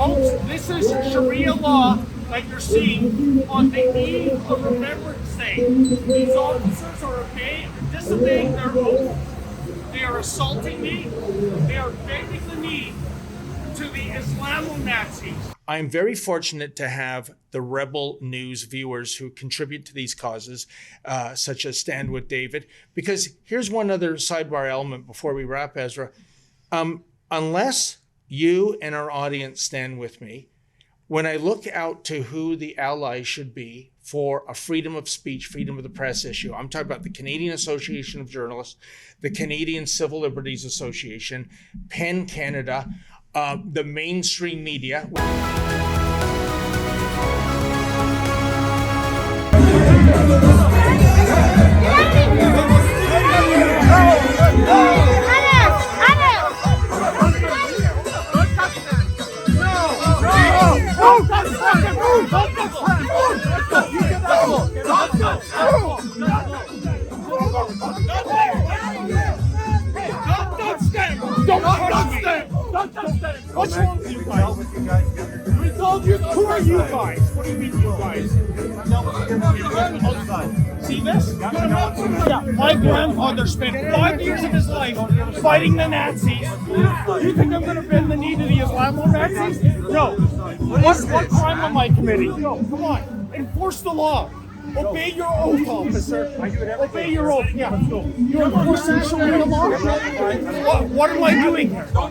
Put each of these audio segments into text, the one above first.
Folks, this is Sharia law that you're seeing on the eve of Remembrance Day. These officers are disobeying their oath. They are assaulting me. They are bending the knee to the Islamo-Nazis. I'm very fortunate to have the Rebel News viewers who contribute to these causes, such as Stand With David, because here's one other sidebar element before we wrap, Ezra. Unless you and our audience stand with me, when I look out to who the allies should be for a freedom of speech, freedom of the press issue, I'm talking about the Canadian Association of Journalists, the Canadian Civil Liberties Association, PEN Canada, the mainstream media. What's wrong with you guys? Who are you guys? What do you mean, you guys? See this? Yeah. My grandfather spent 5 years of his life fighting the Nazis. You think I'm going to bend the knee to the Islamo-Nazis? No. What crime am I committing? No, come on. Enforce the law. Obey your oath, officer. Obey your oath. Yeah. You're enforcing Sharia law? What am I doing here? Huh?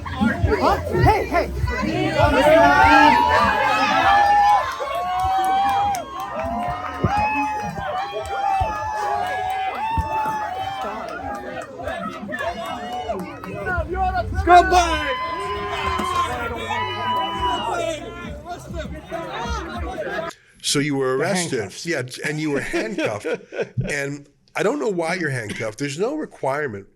Hey. Goodbye. So you were arrested. Yeah, and you were handcuffed. And I don't know why you're handcuffed. There's no requirement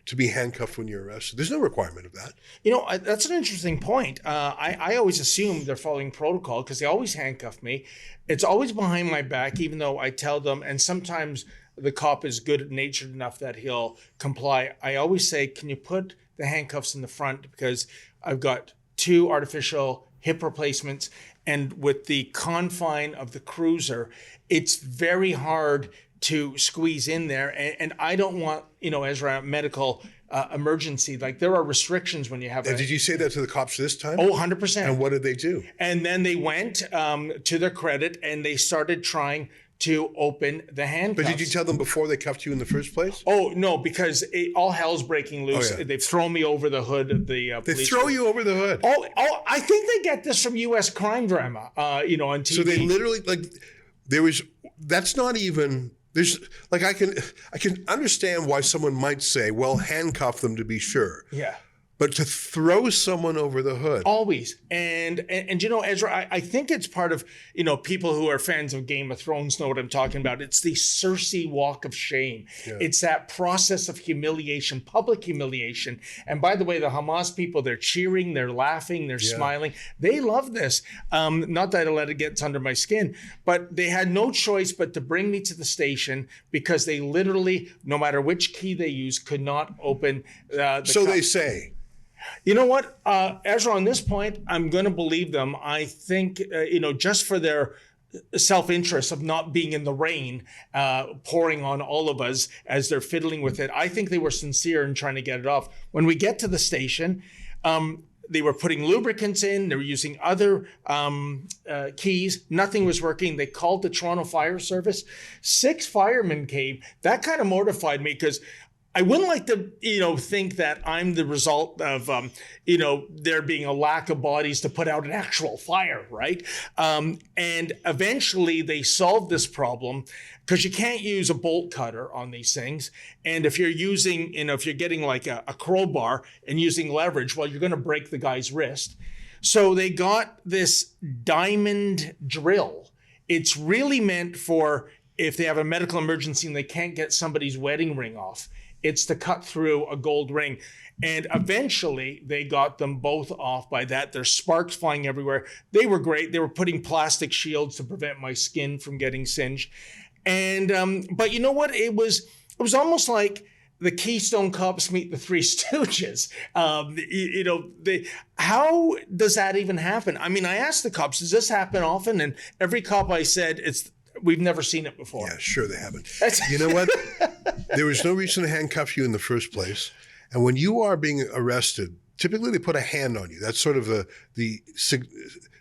to be handcuffed when you're arrested. There's no requirement of that. You know, that's an interesting point. I always assume they're following protocol because they always handcuff me. It's always behind my back, even though I tell them, and sometimes the cop is good-natured enough that he'll comply. I always say, can you put the handcuffs in the front, because I've got 2 artificial hip replacements, and with the confine of the cruiser, it's very hard to squeeze in there. And I don't want, Ezra, a medical emergency. Like, there are restrictions when you have. And did you say that to the cops this time? Oh, 100%. And what did they do? And then they went, to their credit, and they started trying to open the handcuffs. But did you tell them before they cuffed you in the first place? Oh, no, because all hell's breaking loose. Oh, yeah. They've thrown me over the hood of the police. They throw you over the hood? Oh, I think they get this from U.S. crime drama, on TV. So they literally, that's not even, I can understand why someone might say, well, handcuff them to be sure. Yeah. But to throw someone over the hood. Always. And Ezra, I think it's part of, people who are fans of Game of Thrones know what I'm talking about. It's the Cersei walk of shame. Yeah. It's that process of humiliation, public humiliation. And by the way, the Hamas people, they're cheering, they're laughing, they're smiling. They love this. Not that I let it get under my skin, but they had no choice but to bring me to the station because they literally, no matter which key they used, could not open the So they say. You know what, Ezra, on this point, I'm going to believe them. I think, just for their self-interest of not being in the rain, pouring on all of us as they're fiddling with it, I think they were sincere in trying to get it off. When we get to the station, they were putting lubricants in. They were using other keys. Nothing was working. They called the Toronto Fire Service. 6 firemen came. That kind of mortified me because I wouldn't like to, think that I'm the result of, there being a lack of bodies to put out an actual fire, right? And eventually they solved this problem because you can't use a bolt cutter on these things. And if you're using, if you're getting like a crowbar and using leverage, well, you're going to break the guy's wrist. So they got this diamond drill. It's really meant for if they have a medical emergency and they can't get somebody's wedding ring off. It's to cut through a gold ring. And eventually they got them both off by that. There's sparks flying everywhere. They were great. They were putting plastic shields to prevent my skin from getting singed. And, but you know what? It was almost like the Keystone Cops meet the Three Stooges. How does that even happen? I mean, I asked the cops, does this happen often? And every cop I said, we've never seen it before. Yeah, sure they haven't. You know what? There was no reason to handcuff you in the first place. And when you are being arrested, typically they put a hand on you. That's sort of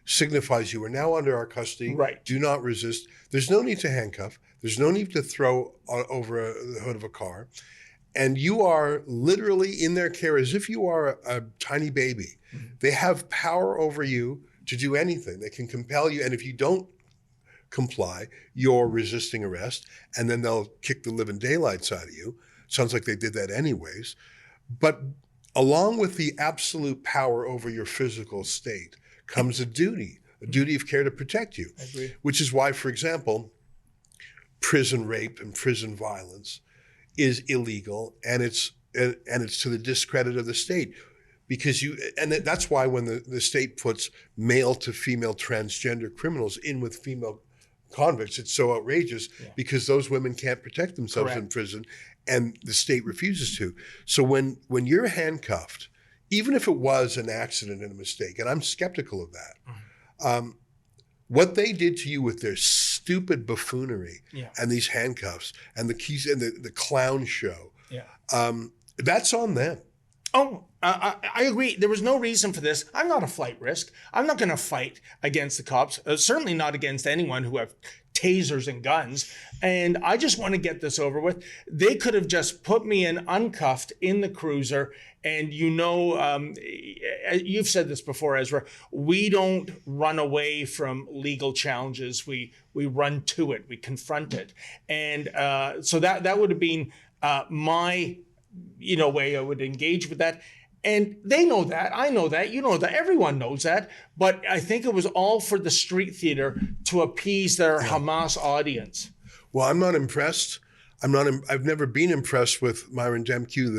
signifies you are now under our custody. Right. Do not resist. There's no need to handcuff. There's no need to throw over the hood of a car. And you are literally in their care as if you are a tiny baby. Mm-hmm. They have power over you to do anything. They can compel you. And if you don't comply, you're resisting arrest. And then they'll kick the living daylights out of you. Sounds like they did that anyways. But along with the absolute power over your physical state comes a duty of care to protect you. I agree. Which is why, for example, prison rape and prison violence is illegal, and it's to the discredit of the state, because that's why when the state puts male to female transgender criminals in with female convicts, it's so outrageous, because those women can't protect themselves in prison, and the state refuses to. So when you're handcuffed, even if it was an accident and a mistake, and I'm skeptical of that, what they did to you with their stupid buffoonery and these handcuffs and the keys and the clown show, that's on them. Oh, I agree. There was no reason for this. I'm not a flight risk. I'm not going to fight against the cops, certainly not against anyone who have tasers and guns. And I just want to get this over with. They could have just put me in uncuffed in the cruiser. And you've said this before, Ezra, we don't run away from legal challenges. We run to it. We confront it. And so that would have been my way I would engage with that. And they know that. I know that. You know that. Everyone knows that. But I think it was all for the street theater to appease their Hamas audience. Well, I'm not impressed. I've never been impressed with Myron Demkew,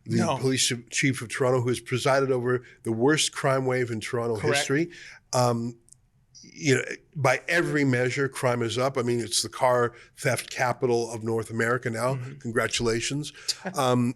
the police chief of Toronto, who has presided over the worst crime wave in Toronto history. By every measure, crime is up. I mean, it's the car theft capital of North America now. Mm-hmm. Congratulations. And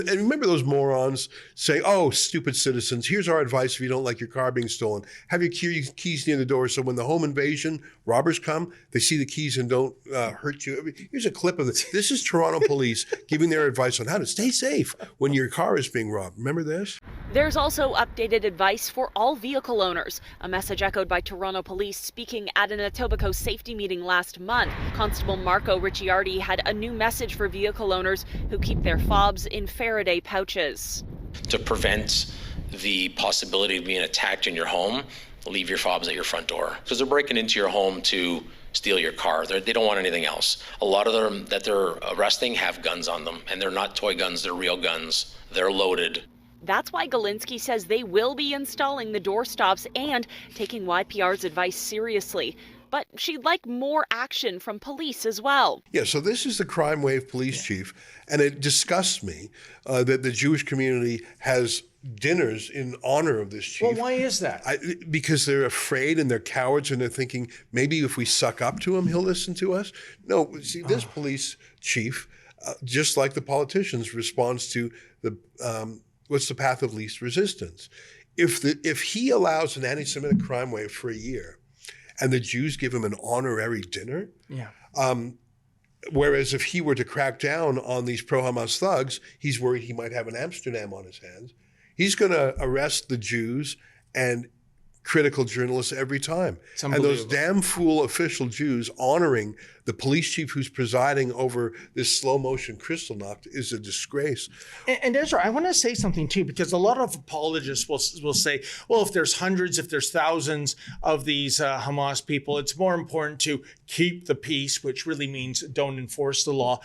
remember those morons saying, oh, stupid citizens, here's our advice if you don't like your car being stolen. Have your keys near the door so when the home invasion robbers come, they see the keys and don't hurt you. I mean, here's a clip of this. This is Toronto police giving their advice on how to stay safe when your car is being robbed. Remember this? There's also updated advice for all vehicle owners, a message echoed by Toronto police speaking at an Etobicoke safety meeting last month. Constable Marco Ricciardi had a new message for vehicle owners who keep their fobs in Faraday pouches. To prevent the possibility of being attacked in your home, leave your fobs at your front door, because they're breaking into your home to steal your car. They don't want anything else. A lot of them that they're arresting have guns on them, and they're not toy guns, they're real guns. They're loaded. That's why Galinsky says they will be installing the door stops and taking YPR's advice seriously. But she'd like more action from police as well. Yeah, so this is the crime wave police chief, and it disgusts me that the Jewish community has dinners in honor of this chief. Well, why is that? Because they're afraid and they're cowards and they're thinking maybe if we suck up to him, he'll listen to us. No, see, this police chief, just like the politicians, responds to the what's the path of least resistance. If he allows an anti-Semitic crime wave for a year, and the Jews give him an honorary dinner, whereas if he were to crack down on these pro-Hamas thugs, he's worried he might have an Amsterdam on his hands. He's going to arrest the Jews and critical journalists every time. And those damn fool official Jews honoring the police chief who's presiding over this slow-motion Kristallnacht is a disgrace. And Ezra, I want to say something too, because a lot of apologists will say, well, if there's hundreds, if there's thousands of these Hamas people, it's more important to keep the peace, which really means don't enforce the law.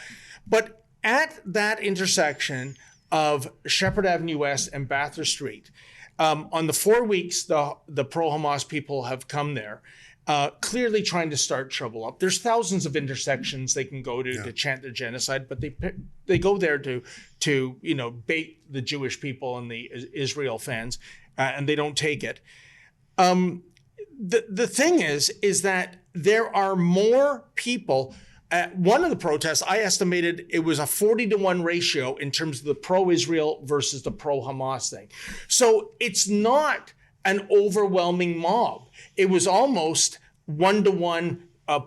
But at that intersection of Shepherd Avenue West and Bathurst Street, on the 4 weeks the pro-Hamas people have come there, clearly trying to start trouble up. There's thousands of intersections they can go to chant their genocide, but they go there to bait the Jewish people and the Israel fans, and they don't take it. The thing is that there are more people. At one of the protests, I estimated it was a 40-to-1 ratio in terms of the pro-Israel versus the pro-Hamas thing. So it's not an overwhelming mob. It was almost 1-to-1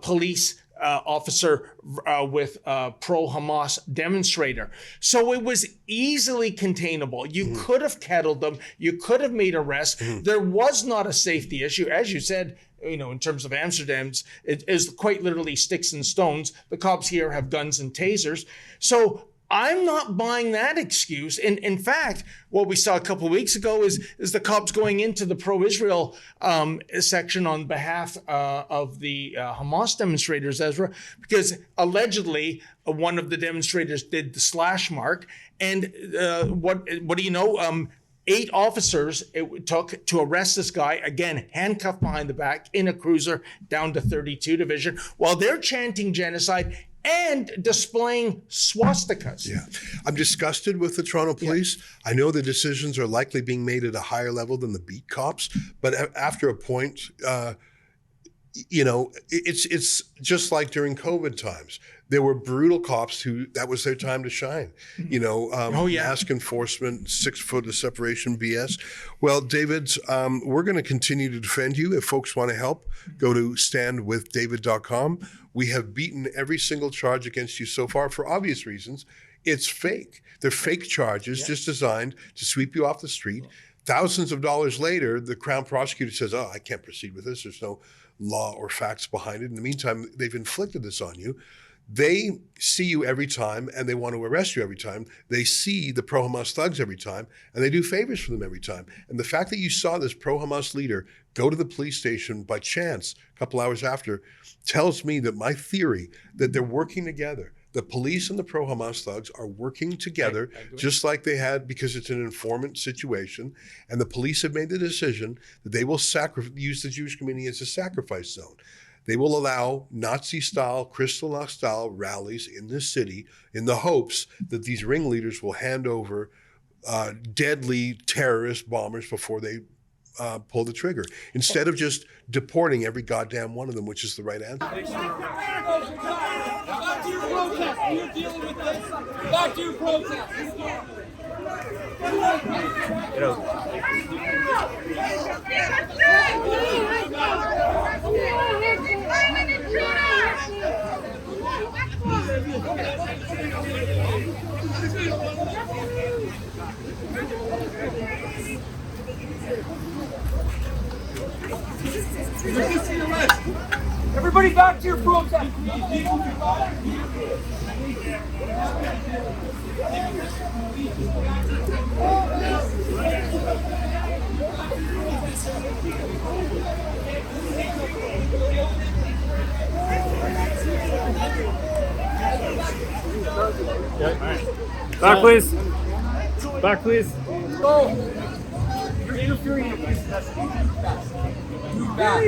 police officer with pro-Hamas demonstrator. So it was easily containable. You could have kettled them. You could have made arrests. There was not a safety issue. As you said, in terms of Amsterdam's, it is quite literally sticks and stones. The cops here have guns and tasers. So I'm not buying that excuse. In fact, what we saw a couple of weeks ago is the cops going into the pro-Israel section on behalf of the Hamas demonstrators, Ezra, because allegedly one of the demonstrators did the slash mark. And what do you know? 8 officers it took to arrest this guy, again, handcuffed behind the back in a cruiser down to 32 Division, while they're chanting genocide and displaying swastikas. Yeah. I'm disgusted with the Toronto police. I know the decisions are likely being made at a higher level than the beat cops, but after a point, it's just like during COVID times. There were brutal cops who that was their time to shine. Mask enforcement, 6 foot of separation BS. Well, David, we're going to continue to defend you. If folks want to help, go to standwithdavid.com. We have beaten every single charge against you so far for obvious reasons. It's fake. They're fake charges just designed to sweep you off the street. Thousands of dollars later, the Crown prosecutor says, I can't proceed with this. There's no law or facts behind it. In the meantime, they've inflicted this on you. They see you every time and they want to arrest you every time. They see the pro-Hamas thugs every time and they do favors for them every time. And the fact that you saw this pro-Hamas leader go to the police station by chance a couple hours after tells me that my theory that they're working together. The police and the pro-Hamas thugs are working together just like they had, because it's an informant situation. And the police have made the decision that they will use the Jewish community as a sacrifice zone. They will allow Nazi-style, Kristallnacht-style rallies in this city in the hopes that these ringleaders will hand over deadly terrorist bombers before they pull the trigger, instead of just deporting every goddamn one of them, which is the right answer. Back to your protest. You're dealing with this. Back to your protest. Everybody back to your protest. Back, please. Back, please. Go. You're interfering in a police investigation. Move back.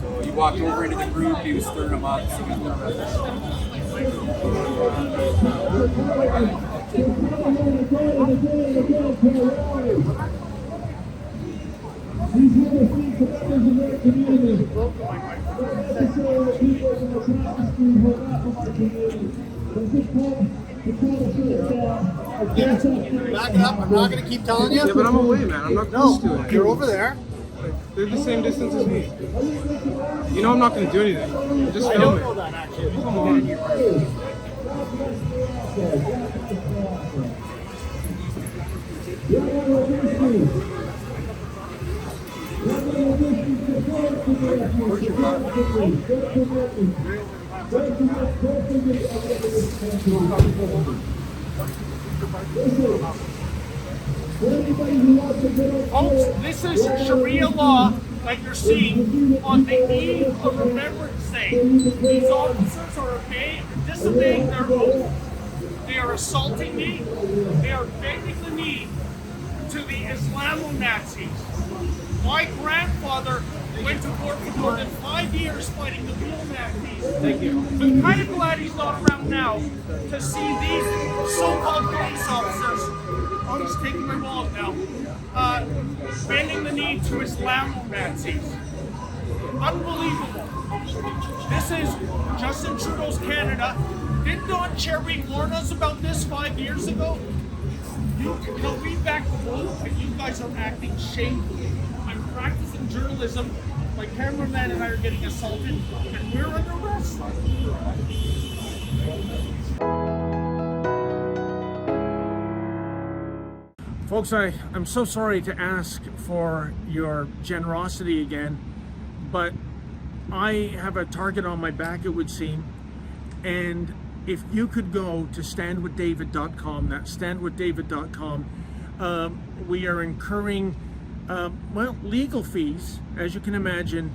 So you walked over into the group, he was stirring them up. So Back it up. I'm not going to keep telling you. Yeah, but I'm away, man. I'm not close to it. You're over there. They're the same distance as me. You know I'm not going to do anything. Just I film don't know it. that actually. Come on. Folks, this is Sharia law that you're seeing on the eve of Remembrance Day. These officers are disobeying their oath. They are assaulting me. They are bending the knee to the Islamo-Nazis. My grandfather went to war for more than 5 years fighting the real Nazis. Thank you. I'm kind of glad he's not around now to see these so-called police officers. Oh, he's taking my wallet now. Bending the knee to Islamo-Nazis. Unbelievable. This is Justin Trudeau's Canada. Did Don Cherry warn us about this 5 years ago? We backed the vote, and you guys are acting shamefully. I'm practicing journalism. My cameraman and I are getting assaulted, and we're under arrest. Folks, I'm so sorry to ask for your generosity again, but I have a target on my back, it would seem. And if you could go to standwithdavid.com, that's standwithdavid.com, we are incurring, legal fees, as you can imagine,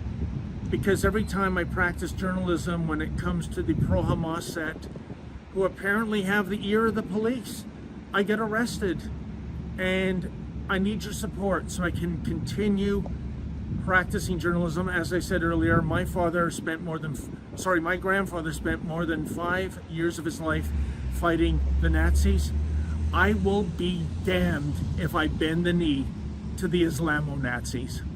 because every time I practice journalism, when it comes to the pro-Hamas set, who apparently have the ear of the police, I get arrested. And I need your support so I can continue practicing journalism. As I said earlier, my grandfather spent more than 5 years of his life fighting the Nazis. I will be damned if I bend the knee to the Islamo-Nazis.